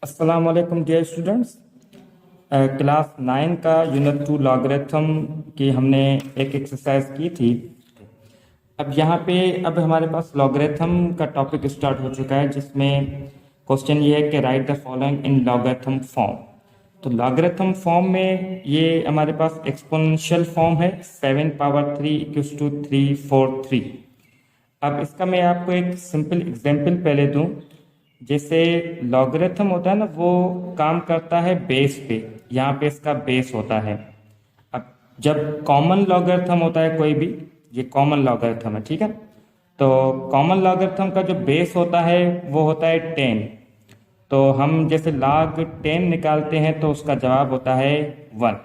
अस्सलाम वालेकुम dear students. Class 9 का यूनिट 2 लॉगरिथम की हमने एक एक्सरसाइज की थी। अब यहाँ पे हमारे पास लॉगरिथम का टॉपिक स्टार्ट हो चुका है, जिसमें क्वेश्चन ये है कि right the following in logarithm form. तो लॉगरिथम फॉर्म में ये हमारे पास एक्सपोनेंशियल फॉर्म है 7 पावर 3 इक्वल्स टू 343। अब इसका मैं आपको एक सिंपल एग्जांपल पहले दूं। जैसे लॉगरिथम होता है ना, वो काम करता है बेस पे। यहाँ पे इसका बेस होता है। अब जब कॉमन लॉगरिथम होता है कोई भी, ये कॉमन लॉगरिथम है, ठीक है। तो कॉमन लॉगरिथम का जो बेस होता है वो होता है 10। तो हम जैसे log 10 निकालते हैं तो उसका जवाब होता है 1,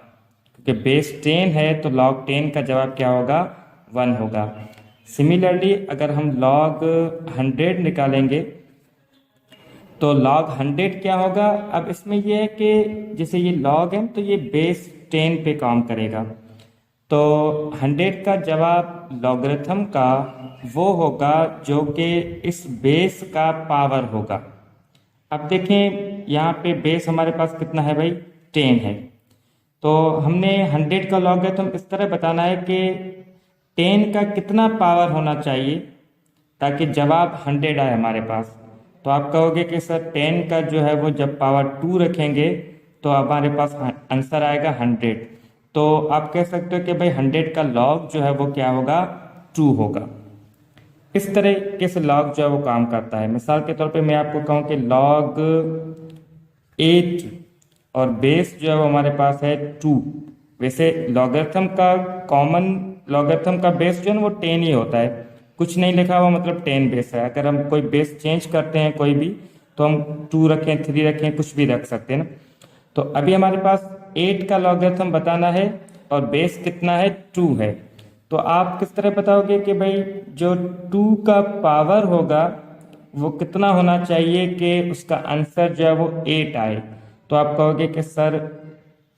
क्योंकि बेस 10 है तो log 10 का जवाब क्या होगा, 1 होगा। सिमिलरली अगर हम log 100 निकालेंगे तो log 100 क्या होगा। अब इसमें यह है कि जैसे ये log है तो ये बेस 10 पे काम करेगा, तो 100 का जवाब लॉगरिथम का वो होगा जो कि इस बेस का पावर होगा। अब देखें यहाँ पे बेस हमारे पास कितना है भाई, 10 है। तो हमने 100 का लॉगरिथम इस तरह बताना है कि 10 का कितना पावर होना चाहिए ताकि जवाब 100 आए हमारे पास। तो आप कहोगे कि सर 10 का जो है वो जब पावर 2 रखेंगे तो हमारे पास आंसर आएगा 100। तो आप कह सकते हो कि भाई 100 का लॉग जो है वो क्या होगा, 2 होगा। इस तरह से लॉग जो है वो काम करता है। मिसाल के तौर पे मैं आपको कहूँ कि log 8 और बेस जो है वो हमारे पास है 2। वैसे लॉगरिथम का कॉमन लॉगरिथम का बेस जो है ना वो 10 ही होता है, कुछ नहीं लिखा हुआ मतलब 10 बेस है। अगर हम कोई बेस चेंज करते हैं कोई भी, तो हम 2 रखें, 3 रखें, कुछ भी रख सकते हैं ना। तो अभी हमारे पास 8 का लॉगरिथम बताना है और बेस कितना है, 2 है। तो आप किस तरह बताओगे कि भाई जो 2 का पावर होगा वो कितना होना चाहिए कि उसका आंसर जो है वो 8 आए। तो आप कहोगे कि सर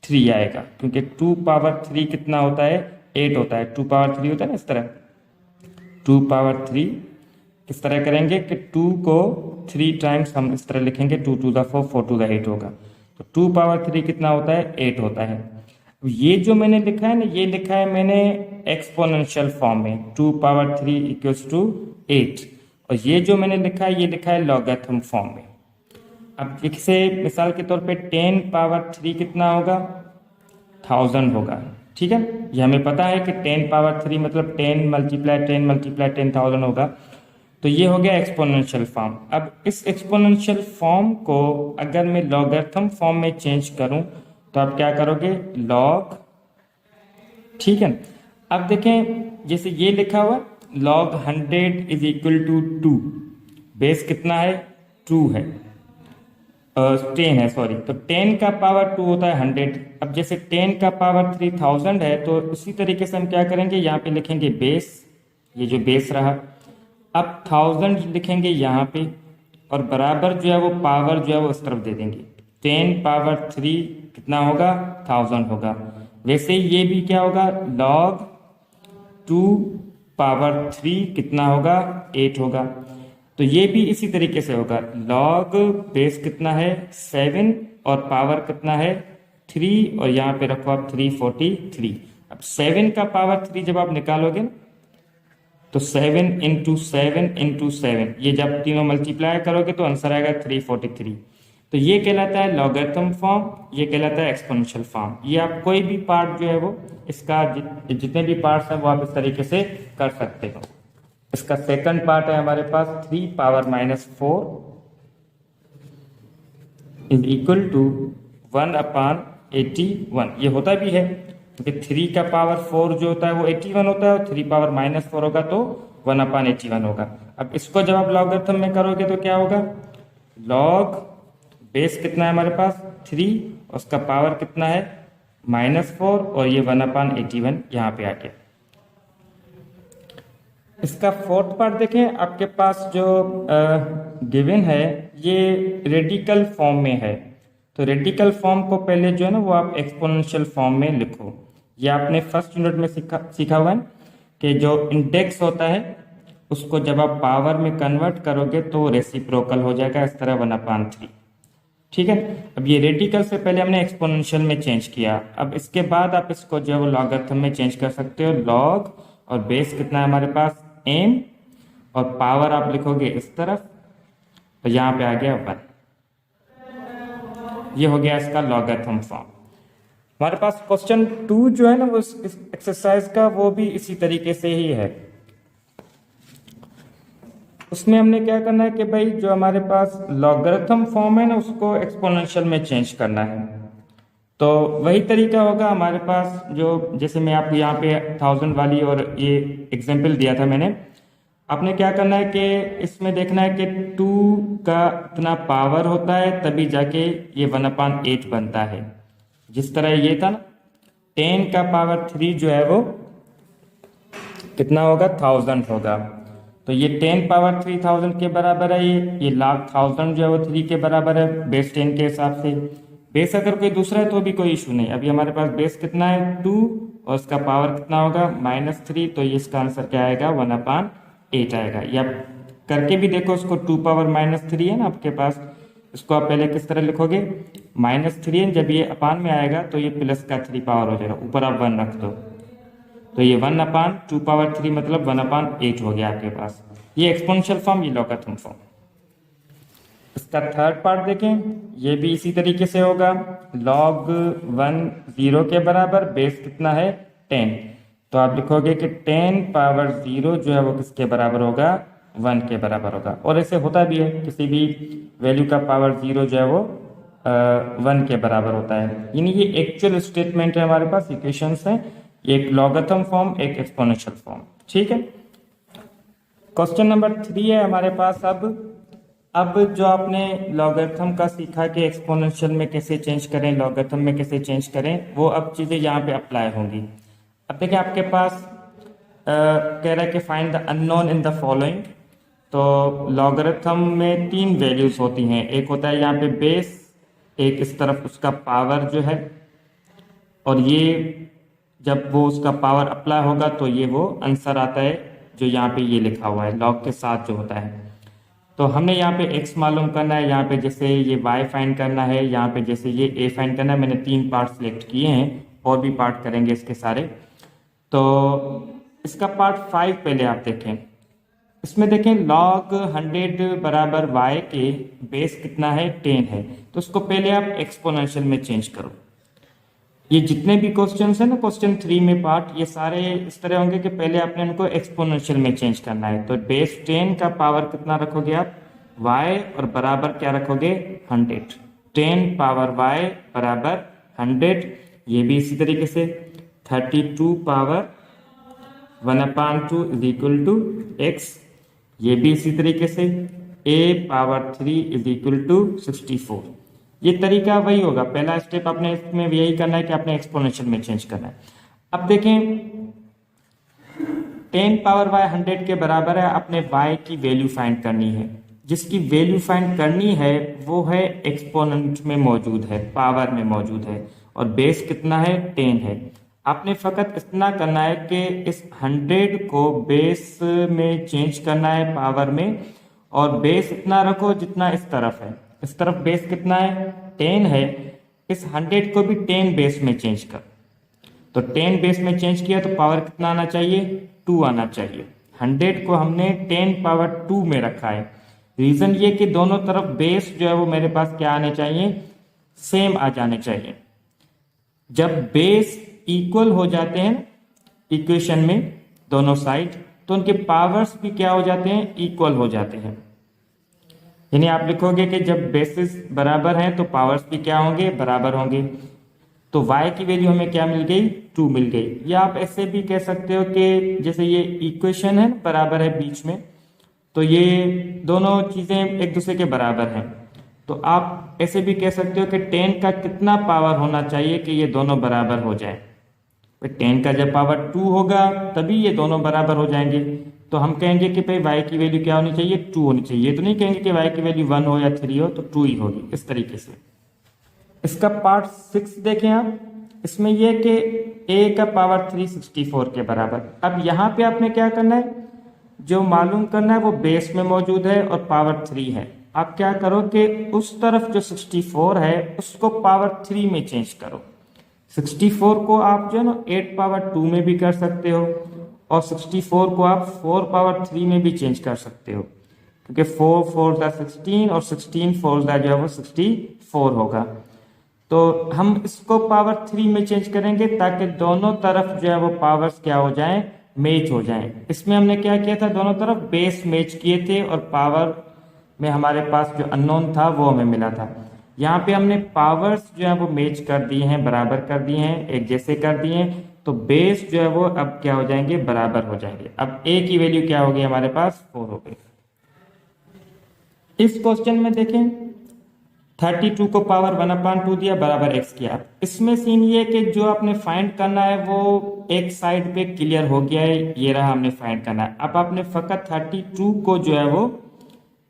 3 आएगा, क्योंकि 2 पावर 3 कितना होता है, 8 होता है। 2 पावर 3 होता है ना, इस तरह 2 पावर 3 किस तरह करेंगे कि 2 को 3 टाइम्स हम इस तरह लिखेंगे, 2 टू द 4, 4 टू द 8 होगा। तो 2 पावर 3 कितना होता है, 8 होता है। ये जो मैंने लिखा है ना, ये लिखा है मैंने एक्सपोनेंशियल फॉर्म में, 2 पावर 3 इक्वल्स टू 8। और ये जो मैंने लिखा है ये लिखा है लॉगरिथम फॉर्म में। अब इसे मिसाल के तौर पे 10 पावर 3 कितना होगा, 1000 होगा, ठीक है। ये हमें पता है कि 10 पावर 3 मतलब 10 मल्टीप्लाई 10 मल्टीप्लाई 10,000 होगा। तो ये हो गया एक्सपोनेंशियल फॉर्म। अब इस एक्सपोनेंशियल फॉर्म को अगर मैं लॉगरिथम फॉर्म में चेंज करूं तो आप क्या करोगे, लॉग, ठीक है। अब देखें जैसे ये लिखा हुआ log 100 is equal to 2। Base कितना है, 2 है, 10 है, सॉरी। तो 10 का पावर 2 होता है 100। अब जैसे 10 का पावर 3000 है, तो उसी तरीके से हम क्या करेंगे, यहाँ पे लिखेंगे बेस, ये जो बेस रहा। अब 1000 लिखेंगे यहाँ पे, और बराबर जो है वो पावर जो है वो इस तरफ दे देंगे। 10 पावर 3 कितना होगा, 1000 होगा। वैसे ये भी क्या होगा, log 2 पावर 3 कितना होगा, 8 होगा। तो ये भी इसी तरीके से होगा, log बेस कितना है 7 और पावर कितना है 3, और यहाँ पे रखो आप 343। अब 7 का पावर 3 जब आप निकालोगे ना, तो 7 इंटू 7 इंटू 7, ये जब तीनों मल्टीप्लाई करोगे तो आंसर आएगा 343। तो ये कहलाता है लॉगरिथम फॉर्म, ये कहलाता है एक्सपोनेंशियल फॉर्म। ये आप कोई भी पार्ट जो है वो इसका जितने भी पार्ट्स हैं वो आप इस तरीके से कर सकते हो। इसका सेकंड पार्ट है हमारे पास 3 पावर -4 इज इक्वल टू 1 अपान 81। ये होता भी है क्योंकि 3 का पावर 4 जो होता है वो 81 होता है, और 3 पावर -4 होगा तो 1 अपान 81 होगा। अब इसको जब आप लॉगरिथम में करोगे तो क्या होगा, लॉग बेस कितना है हमारे पास 3, उसका पावर कितना है -4, और ये 1 अपान 81 यहाँ पे आ गया। इसका फोर्थ पार्ट देखें, आपके पास जो गिवन है ये रेडिकल फॉर्म में है। तो रेडिकल फॉर्म को पहले जो है ना वो आप एक्सपोनेंशियल फॉर्म में लिखो। ये आपने फर्स्ट यूनिट में सीखा हुआ है कि जो इंडेक्स होता है उसको जब आप पावर में कन्वर्ट करोगे तो रेसिप्रोकल हो जाएगा, इस तरह 1/3। ठीक है। अब ये रेडिकल से पहले हमने एक्सपोनेंशियल में चेंज किया, अब इसके बाद आप इसको जो है वो लॉगरिथम में चेंज कर सकते हो। लॉग और बेस कितना है हमारे पास m, और पावर आप लिखोगे इस तरफ, तो यहाँ पे आ गया 1। ये हो गया इसका लॉगरिथम फॉर्म। हमारे पास क्वेश्चन 2 जो है ना वो इस एक्सरसाइज का, वो भी इसी तरीके से ही है। उसमें हमने क्या करना है कि भाई जो हमारे पास लॉगरिथम फॉर्म है ना उसको एक्सपोनेंशियल में चेंज करना है। तो वही तरीका होगा हमारे पास, जो जैसे मैं आपको यहाँ पे 1000 वाली और ये एग्जांपल दिया था मैंने। आपने क्या करना है कि इसमें देखना है कि 2 का इतना पावर होता है तभी जाके ये 1/8 बनता है। जिस तरह ये था ना 10 का पावर 3 जो है वो कितना होगा 1000 होगा। तो ये 10 पावर 3000 के बराबर है, ये लाख 1000 जो है वो 3 के बराबर है बेस 10 के हिसाब से। बेस अगर कोई दूसरा है तो भी कोई इशू नहीं। अभी हमारे पास बेस कितना है 2 और इसका पावर कितना होगा -3, तो ये इसका आंसर क्या आएगा 1/8 आएगा। या करके भी देखो उसको, 2 पावर -3 है ना आपके पास, इसको आप पहले किस तरह लिखोगे -3 है, जब ये अपान में आएगा तो ये प्लस का 3 पावर हो जाएगा, ऊपर आप 1 रख दो, तो ये 1/2 पावर 3 मतलब 1/8 हो गया आपके पास। ये एक्सपोनेंशियल फॉर्म, ये लॉगरिथम फॉर्म। इसका थर्ड पार्ट देखें, ये भी इसी तरीके से होगा। log 1 0 के बराबर, बेस कितना है 10, तो आप लिखोगे कि 10 पावर 0 जो है वो किसके बराबर होगा 1 के बराबर होगा। और ऐसे होता भी है, किसी भी वैल्यू का पावर 0 जो है वो 1 के बराबर होता है। यानी ये एक्चुअल स्टेटमेंट है हमारे पास, इक्वेशंस हैं, एक लॉगरिथम फॉर्म एक एक्सपोनेंशियल फॉर्म। ठीक है। क्वेश्चन नंबर 3 है हमारे पास। अब जो आपने लॉगरिथम का सीखा कि एक्सपोनेंशियल में कैसे चेंज करें, लॉगरिथम में कैसे चेंज करें, वो अब चीज़ें यहाँ पे अप्लाई होंगी। अब देखिए आपके पास कह रहा है कि find the unknown in the following. तो लॉगरिथम में 3 वैल्यूज होती हैं, एक होता है यहाँ पे बेस, एक इस तरफ उसका पावर जो है, और ये जब वो उसका पावर अप्लाई होगा तो ये वो आंसर आता है जो यहाँ पे ये लिखा हुआ है लॉग के साथ जो होता है। तो हमने यहाँ पे x मालूम करना है, यहाँ पे जैसे ये y फाइंड करना है, यहाँ पे जैसे ये a फाइंड करना है। मैंने 3 पार्ट सिलेक्ट किए हैं, और भी पार्ट करेंगे इसके सारे। तो इसका पार्ट 5 पहले आप देखें। इसमें देखें log 100 बराबर y के बेस कितना है 10 है, तो उसको पहले आप एक्सपोनेंशियल में चेंज करो। ये जितने भी क्वेश्चंस हैं ना क्वेश्चन 3 में पार्ट, ये सारे इस तरह होंगे कि पहले आपने इनको एक्सपोनेंशियल में चेंज करना है। तो बेस 10 का पावर कितना रखोगे आप y, और बराबर क्या रखोगे 100। 10 पावर y बराबर 100। ये भी इसी तरीके से 32 power 1/2 is equal to x। ये भी इसी तरीके से a power 3 is equal to 64। ये तरीका वही होगा, पहला स्टेप आपने इसमें यही करना है कि आपने एक्सपोनेंशियल में चेंज करना है। अब देखें 10 पावर y 100 के बराबर है, आपने y की वैल्यू फाइंड करनी है। जिसकी वैल्यू फाइंड करनी है वो है एक्सपोनेंट में मौजूद है, पावर में मौजूद है, और बेस कितना है 10 है। आपने फकत इतना करना है कि इस 100 को बेस में चेंज करना है पावर में, और बेस इतना रखो जितना इस तरफ है। इस तरफ बेस कितना है 10 है, इस 100 को भी 10 बेस में चेंज कर। तो 10 बेस में चेंज किया तो पावर कितना आना चाहिए 2 आना चाहिए। 100 को हमने 10 पावर 2 में रखा है। रीजन ये कि दोनों तरफ बेस जो है वो मेरे पास क्या आने चाहिए सेम आ जाने चाहिए। जब बेस इक्वल हो जाते हैं इक्वेशन में दोनों साइड, तो उनके पावर्स भी क्या हो जाते हैं इक्वल हो जाते हैं। यानी आप लिखोगे कि जब बेसिस बराबर हैं तो पावर्स भी क्या होंगे बराबर होंगे। तो y की वैल्यू हमें क्या मिल गई 2 मिल गई। या आप ऐसे भी कह सकते हो कि जैसे ये इक्वेशन है बराबर है बीच में, तो ये दोनों चीजें एक दूसरे के बराबर हैं। तो आप ऐसे भी कह सकते हो कि 10 का कितना पावर होना चाहिए कि ये दोनों बराबर हो जाए। 10 का जब पावर 2 होगा तभी ये दोनों बराबर हो जाएंगे। तो हम कहेंगे कि भाई y की वैल्यू क्या होनी चाहिए 2 होनी चाहिए। ये तो नहीं कहेंगे कि y की वैल्यू 1 हो या 3 हो, तो 2 ही होगी। इस तरीके से इसका पार्ट 6 देखें आप। इसमें यह कि a का पावर 364 के बराबर। अब यहाँ पे आपने क्या करना है, जो मालूम करना है वो बेस में मौजूद है और पावर 3 है। आप क्या करो कि उस तरफ जो 64 है उसको पावर 3 में चेंज करो। 64 को आप जो है ना 8 पावर 2 में भी कर सकते हो और 64 को आप 4 पावर 3 में भी चेंज कर सकते हो, क्योंकि 4 4 दा 16 और 16 4 दा जो है वो 64 होगा। तो हम इसको पावर 3 में चेंज करेंगे ताकि दोनों तरफ जो है वो पावर्स क्या हो जाएं, मैच हो जाएं। इसमें हमने क्या किया था, दोनों तरफ बेस मैच किए थे और पावर में हमारे पास जो अननोन था वो हमें मिला था। यहाँ पे हमने पावर्स जो है वो मैच कर दिए हैं, बराबर कर दिए हैं, एक जैसे कर दिए हैं, तो बेस जो है वो अब क्या हो जाएंगे, बराबर हो जाएंगे। अब ए की वैल्यू क्या होगी हमारे पास, 4 हो गई। इस क्वेश्चन में देखें 32 को पावर 1/2 दिया, बराबर x किया। इसमें सीन ये है कि जो आपने फाइंड करना है वो एक साइड पे क्लियर हो गया है, ये रहा हमने फाइंड करना है। अब आपने फकत 32 को जो है वो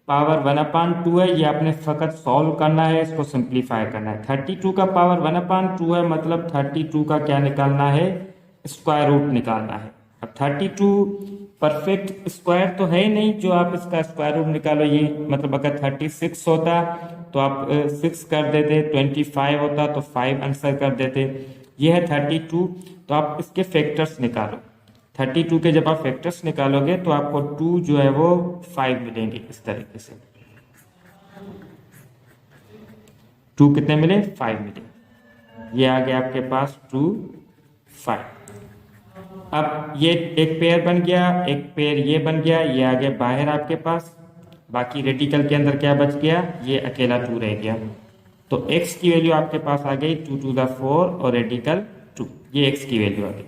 पावर 1/2 है, ये आपने फकत सॉल्व करना है, इसको सिंप्लीफाई करना है। 32 का पावर 1/2 है, मतलब 32 का क्या निकालना है, स्क्वायर रूट निकालना है। अब 32 परफेक्ट स्क्वायर तो है ही नहीं जो आप इसका स्क्वायर रूट निकालो, ये मतलब अगर 36 होता तो आप 6 कर देते, 25 होता तो 5 आंसर कर देते। ये है 32, तो आप इसके फैक्टर्स निकालो। 32 के जब आप फैक्टर्स निकालोगे तो आपको 2 जो है वो 5 मिलेंगे, इस तरीके से 2 कितने मिले, 5 मिले। ये आ गया आपके पास 2 5। अब ये एक पेयर बन गया, एक पेयर ये बन गया, ये आ गया बाहर आपके पास। बाकी रेडिकल के अंदर क्या बच गया, ये अकेला 2 रह गया। तो x की वैल्यू आपके पास आ गई 2 to the 4 और रेडिकल 2, ये x की वैल्यू आ गई।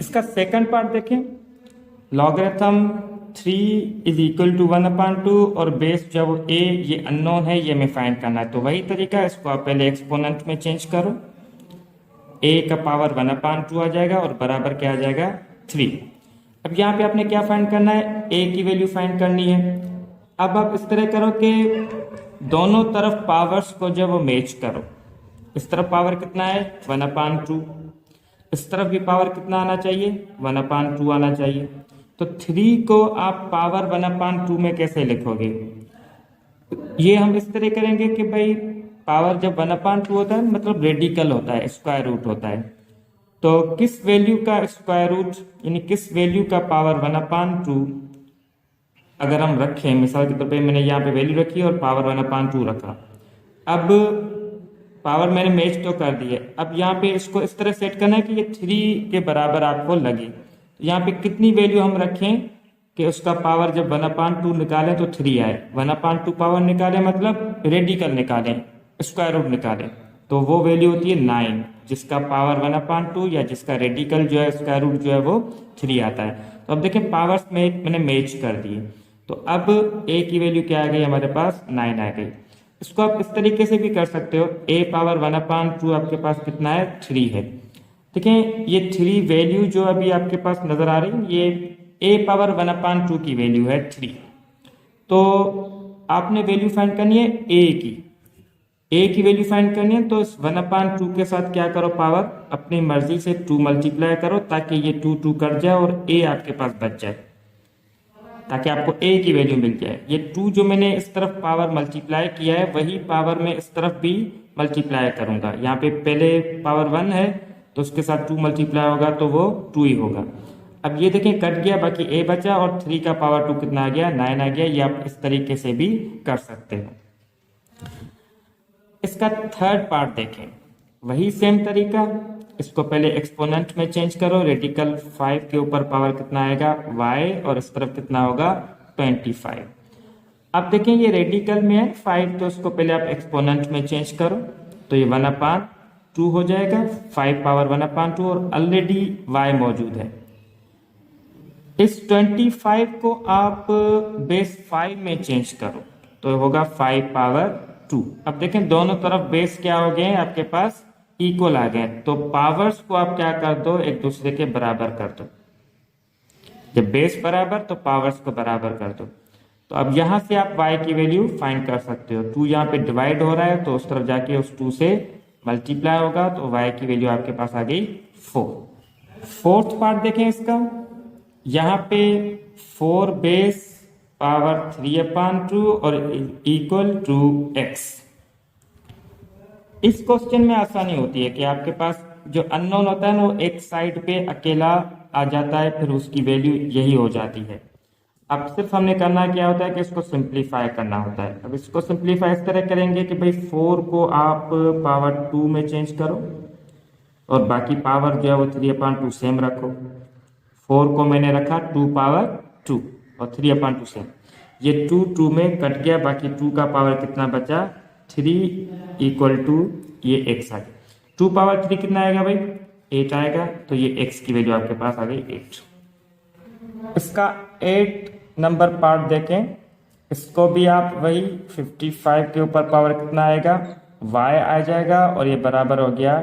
इसका सेकंड पार्ट देखें, लॉगरिथम 3 इज इक्वल टू 1/2 और बेस जो वो a ये अननोन है, ये हमें फाइंड करना है। तो वही तरीका, इसको आप पहले एक्सपोनेंट में चेंज करो, a का पावर 1/2 आ जाएगा और बराबर क्या आ जाएगा 3। अब यहाँ पे आपने क्या फाइंड करना है, a की वैल्यू फाइंड करनी है। अब आप इस तरह करो कि दोनों तरफ पावर्स को जब वो मैच करो, इस तरफ पावर कितना है 1/2, इस तरफ भी पावर कितना आना चाहिए 1/2 आना चाहिए। तो 3 को आप पावर 1/2 में कैसे लिखोगे, ये हम इस तरह करेंगे कि भाई पावर जब 1/2 होता है मतलब रेडिकल होता है, स्क्वायर रूट होता है। तो किस वैल्यू का स्क्वायर रूट, यानी किस वैल्यू का पावर 1/2 अगर हम रखें, मिसाल के तौर पे मैंने यहाँ पे वैल्यू रखी और पावर 1/2 रखा। अब पावर मैंने मैच तो कर दी है, अब यहाँ पे इसको इस तरह सेट करना है कि ये 3 के बराबर आपको लगे। तो यहाँ पे कितनी वैल्यू हम रखें कि उसका पावर जब 1/2 निकालें तो 3 आए। 1/2 पावर निकालें मतलब रेडिकल निकालें, स्क्वायर रूट निकालें, तो वो वैल्यू होती है 9, जिसका पावर 1/2 या जिसका रेडिकल जो है स्क्वायर रूट जो है वो 3 आता है। तो अब देखें पावर्स में मैंने मैच कर दिए, तो अब a की वैल्यू क्या आ गई हमारे पास 9 आ गई। इसको आप इस तरीके से भी कर सकते हो, a पावर 1/2 आपके पास कितना है 3 है। देखें ये 3 वैल्यू जो अभी आपके पास नजर आ रही है, ये a पावर 1/2 की वैल्यू है 3। तो आपने वैल्यू फाइंड करनी है a की वैल्यू फाइंड करनी है, तो इस 1/2 के साथ क्या करो, पावर अपनी मर्जी से 2 मल्टीप्लाई करो ताकि ये 2 2 कट जाए और a आपके पास बच जाए, ताकि आपको a की वैल्यू मिल जाए। ये 2 जो मैंने इस तरफ पावर मल्टीप्लाई किया है वही पावर में इस तरफ भी मल्टीप्लाई करूंगा। यहाँ पे पहले पावर 1 है तो उसके साथ 2 मल्टीप्लाई होगा तो वो 2 ही होगा। अब ये देखें कट गया, बाकी a बचा और 3 का पावर 2 कितना आ गया 9 आ गया। ये आप इस तरीके से भी कर सकते हो। इसका थर्ड पार्ट देखें, वही सेम तरीका, इसको पहले एक्सपोनेंट में चेंज करो, रेडिकल 5 के ऊपर पावर कितना आएगा y और इस तरफ कितना होगा 25। अब देखें ये रेडिकल में है 5, तो इसको पहले आप एक्सपोनेंट में चेंज करो, तो ये 1/2 हो जाएगा, 5 पावर 1/2 और ऑलरेडी y मौजूद है। इस 25 को आप बेस 5 में चेंज करो तो होगा 5 पावर 2। अब देखें दोनों तरफ बेस क्या हो गए आपके पास इक्वल आ गए, तो पावर्स को आप क्या कर दो एक दूसरे के बराबर कर दो। जब बेस बराबर तो पावर्स को बराबर कर दो। तो अब यहां से आप y की वैल्यू फाइंड कर सकते हो। 2 यहाँ पे डिवाइड हो रहा है तो उस तरफ जाके उस 2 से मल्टीप्लाई होगा, तो y की वैल्यू आपके पास आ गई 4। फोर्थ पार्ट देखें इसका, यहाँ पे 4 बेस पावर 3/2 और इक्वल टू x। इस क्वेश्चन में आसानी होती है कि आपके पास जो अननोन होता है ना वो एक साइड पे अकेला आ जाता है, फिर उसकी वैल्यू यही हो जाती है। अब सिर्फ हमने करना क्या होता है कि इसको सिंप्लीफाई करना होता है। अब इसको सिंप्लीफाई इस तरह करेंगे कि भाई 4 को आप पावर 2 में चेंज करो और बाकी पावर जो है वो 3/2 सेम रखो। 4 को मैंने रखा 2 पावर 2 और 3/2 सेम। ये 2 में कट गया, बाकी 2 का पावर कितना बचा 3 इक्वल टू ये x आ गया। 2 पावर 3 कितना आएगा भाई 8 आएगा, तो ये x की वैल्यू आपके पास आ गई 8। इसका 8 नंबर पार्ट देखें, इसको भी आप वही 55 के ऊपर पावर कितना आएगा y आ जाएगा और ये बराबर हो गया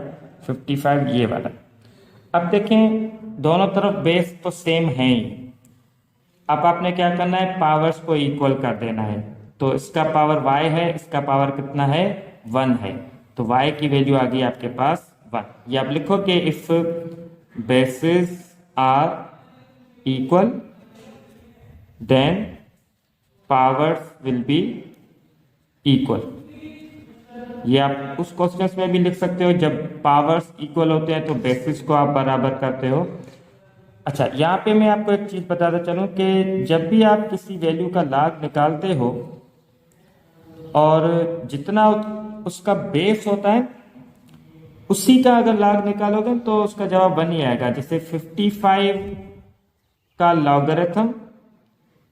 55 ये वाला। अब देखें दोनों तरफ बेस तो सेम है ही। अब आपने क्या करना है पावर्स को इक्वल कर देना है। तो इसका पावर y है, इसका पावर कितना है 1 है, तो y की वैल्यू आ गई आपके पास 1। ये आप लिखो कि if bases are equal then powers will be equal. ये आप उस क्वेश्चन में भी लिख सकते हो, जब पावर्स इक्वल होते हैं तो बेसिस को आप बराबर करते हो। अच्छा, यहाँ पे मैं आपको एक चीज बताता चलूं कि जब भी आप किसी वैल्यू का लॉग निकालते हो और जितना उसका बेस होता है उसी का अगर लॉग निकालोगे तो उसका जवाब 1 ही आएगा। जैसे 55 का लॉगरिथम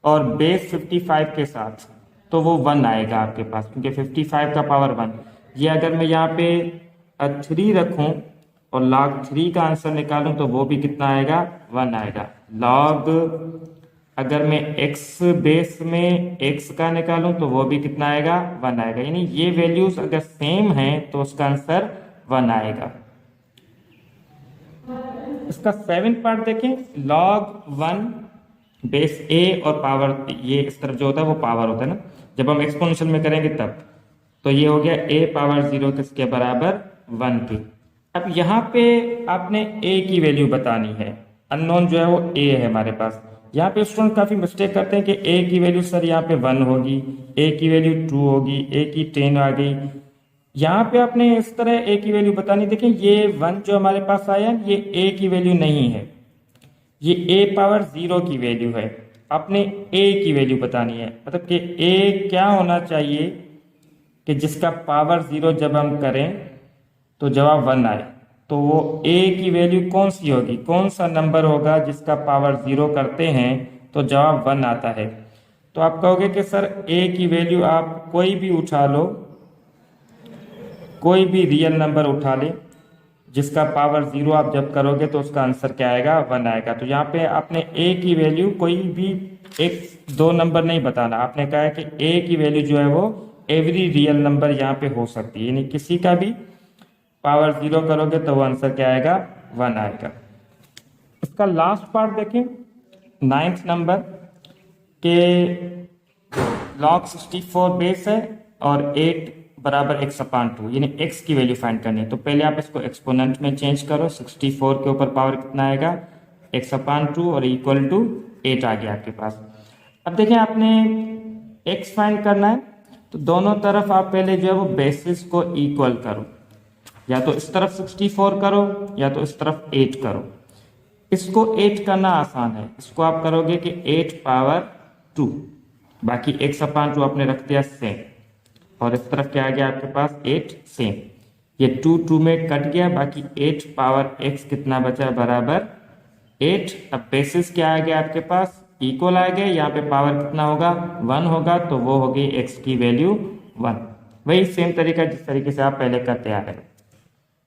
और बेस 55 के साथ तो वो 1 आएगा आपके पास, क्योंकि 55 का पावर 1। ये अगर मैं यहाँ पे 3 रखूं और log 3 का आंसर निकालूं तो वो भी कितना आएगा 1 आएगा। log अगर मैं x बेस में x का निकालूं तो वो भी कितना आएगा 1 आएगा। यानी ये वैल्यूज अगर सेम हैं तो उसका आंसर 1 आएगा। इसका 7 पार्ट देखें, log 1 बेस a और पावर ये इस तरफ जो होता है वो पावर होता है ना, जब हम एक्सपोनेंशियल में करेंगे तब, तो ये हो गया a पावर 0 किसके बराबर 1 के। अब यहाँ पे आपने a की वैल्यू बतानी है, अननोन जो है वो a है हमारे पास। यहाँ पे स्टूडेंट काफी मिस्टेक करते हैं कि a की वैल्यू सर यहाँ पे 1 होगी, a की वैल्यू 2 होगी, a की 10 आ गई। यहाँ पे आपने इस तरह a की वैल्यू बतानी। देखें ये 1 जो हमारे पास आया ये a की वैल्यू नहीं है, ये a पावर 0 की वैल्यू है। आपने a की वैल्यू बतानी है, मतलब कि a क्या होना चाहिए कि जिसका पावर 0 जब हम करें तो जवाब 1 आए। तो वो a की वैल्यू कौन सी होगी, कौन सा नंबर होगा जिसका पावर 0 करते हैं तो जवाब 1 आता है। तो आप कहोगे कि सर a की वैल्यू आप कोई भी उठा लो, कोई भी रियल नंबर उठा ले जिसका पावर 0 आप जब करोगे तो उसका आंसर क्या आएगा 1 आएगा। तो यहाँ पे आपने a की वैल्यू कोई भी 1-2 नंबर नहीं बताना, आपने कहा है कि a की वैल्यू जो है वो एवरी रियल नंबर यहाँ पे हो सकती है, यानी किसी का भी पावर 0 करोगे तो वो आंसर क्या आएगा 1 आएगा। इसका लास्ट पार्ट देखें 9th नंबर के log 64 बेस है और 8 बराबर x/2, यानी x की वैल्यू फाइंड करनी है। तो पहले आप इसको एक्सपोनेंट में चेंज करो, 64 के ऊपर पावर कितना आएगा x/2 और इक्वल टू 8 आ गया आपके पास। अब देखें आपने x फाइंड करना है तो दोनों तरफ आप पहले जो है वो बेसिस को इक्वल करो, या तो इस तरफ 64 करो या तो इस तरफ 8 करो। इसको 8 करना आसान है, इसको आप करोगे कि 8 पावर 2, बाकी x/2 आपने रख दिया सेम, और इस तरफ क्या आ गया आपके पास 8 सेम। ये 2 में कट गया, बाकी 8 पावर x कितना बचा बराबर 8। अब बेसिस क्या आ गया आपके पास इक्वल आ गया, यहाँ पे पावर कितना होगा 1 होगा, तो वो होगी x की वैल्यू 1। वही सेम तरीका जिस तरीके से आप पहले करते आ रहे हो।